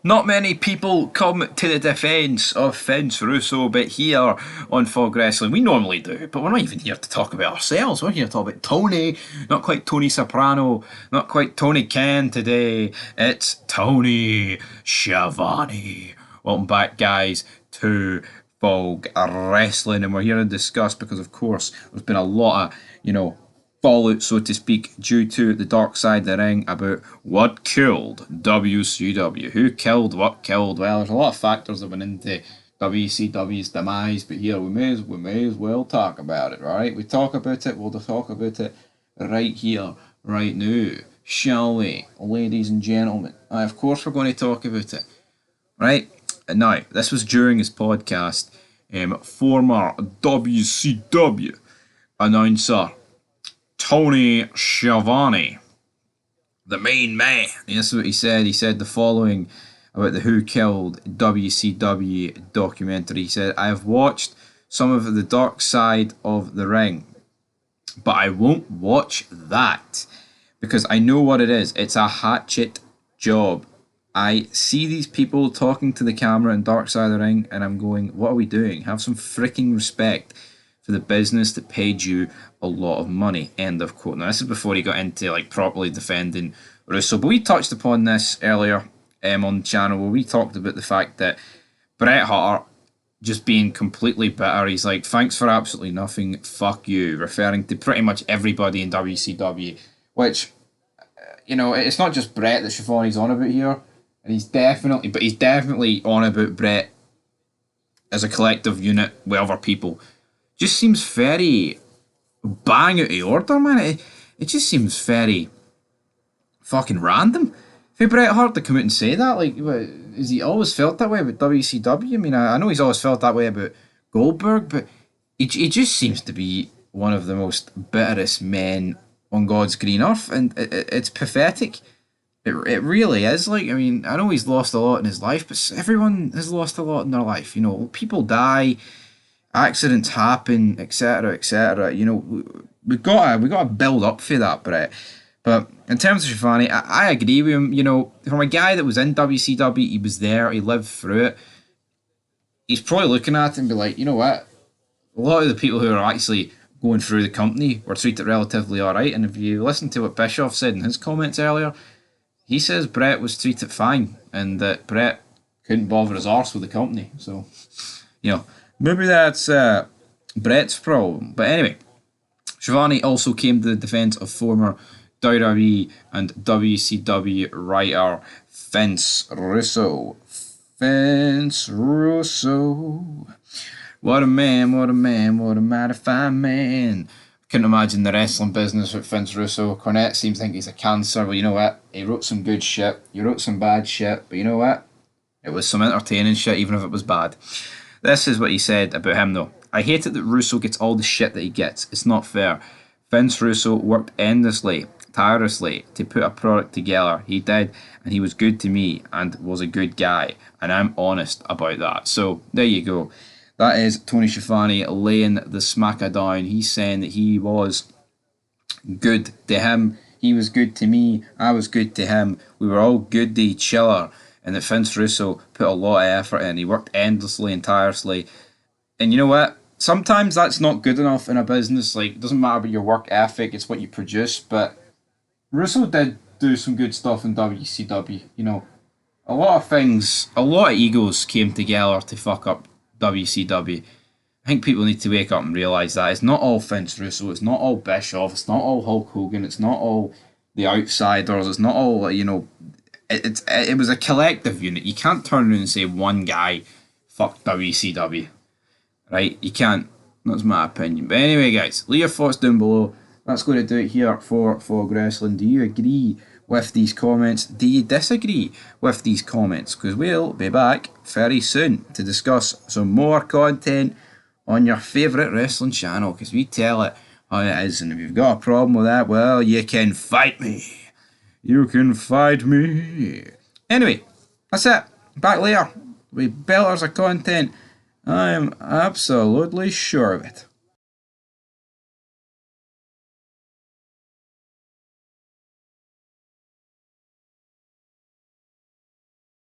Not many people come to the defence of Vince Russo, but here on Fog Wrestling, we normally do, but we're not even here to talk about ourselves. We're here to talk about Tony, not quite Tony Soprano, not quite Tony Khan today. It's Tony Schiavone. Welcome back, guys, to Fog Wrestling, and we're here to discuss because, of course, there's been a lot of, fallout, so to speak, due to the dark side of the ring about what killed WCW. Who killed what killed? Well, there's a lot of factors that went into WCW's demise, but here we may as well talk about it, right? We talk about it, we'll talk about it right here, right now, shall we, ladies and gentlemen? Of course we're going to talk about it, right? Now, this was during his podcast. Former WCW announcer Tony Schiavone, the main man. This is what he said. He said the following about the Who Killed WCW documentary. He said, I have watched some of the dark side of the ring, but I won't watch that because I know what it is. It's a hatchet job. I see these people talking to the camera in Dark Side of the Ring and I'm going, what are we doing? Have some freaking respect for the business that paid you a lot of money. End of quote. Now, this is before he got into properly defending Russo, but we touched upon this earlier on the channel where we talked about the fact that Bret Hart just being completely bitter. He's like, thanks for absolutely nothing, fuck you, referring to pretty much everybody in WCW, which, it's not just Bret that Schiavone's on about here, and he's definitely on about Bret as a collective unit with other people. Just seems very bang out of order, man. It just seems very fucking random for Bret Hart to come out and say that. Has he always felt that way about WCW? I mean, I know he's always felt that way about Goldberg, but he just seems to be one of the most bitterest men on God's green earth, and it's pathetic. It really is. I know he's lost a lot in his life, but everyone has lost a lot in their life. People die, accidents happen, etc., etc. We gotta build up for that, Brett. But in terms of Schiavone, I agree with him. From a guy that was in WCW, he was there, he lived through it. He's probably looking at it and be like, you know what? A lot of the people who are actually going through the company were treated relatively alright. And if you listen to what Bischoff said in his comments earlier, he says Bret was treated fine and that Bret couldn't bother his arse with the company. So, maybe that's Bret's problem. But anyway, Schiavone also came to the defense of former WWE and WCW writer Vince Russo. Vince Russo. What a man, what a man, what a mighty fine man. Couldn't imagine the wrestling business with Vince Russo. Cornette seems to think he's a cancer. Well, you know what? He wrote some good shit. He wrote some bad shit. But you know what? It was some entertaining shit, even if it was bad. This is what he said about him, though. I hate it that Russo gets all the shit that he gets. It's not fair. Vince Russo worked endlessly, tirelessly to put a product together. He did, and he was good to me and was a good guy. And I'm honest about that. So, there you go. That is Tony Schiavone laying the smacker down. He's saying that he was good to him. He was good to me. I was good to him. We were all good to each other. And that Vince Russo put a lot of effort in. He worked endlessly and tirelessly. And you know what? Sometimes that's not good enough in a business. It doesn't matter about your work ethic. It's what you produce. But Russo did do some good stuff in WCW. A lot of egos came together to fuck up WCW. I think people need to wake up and realise that it's not all Vince Russo, it's not all Bischoff, it's not all Hulk Hogan, it's not all the Outsiders, it's not all, it was a collective unit. You can't turn around and say one guy fucked WCW, right? You can't. That's my opinion. But anyway, guys, leave your thoughts down below. That's going to do it here for Fog Wrestling. Do you agree with these comments? Do you disagree with these comments? Because we'll be back very soon to discuss some more content on your favourite wrestling channel, because we tell it how it is, and if you've got a problem with that, well, you can fight me. You can fight me. Anyway, that's it. Back later with belters of content. I am absolutely sure of it.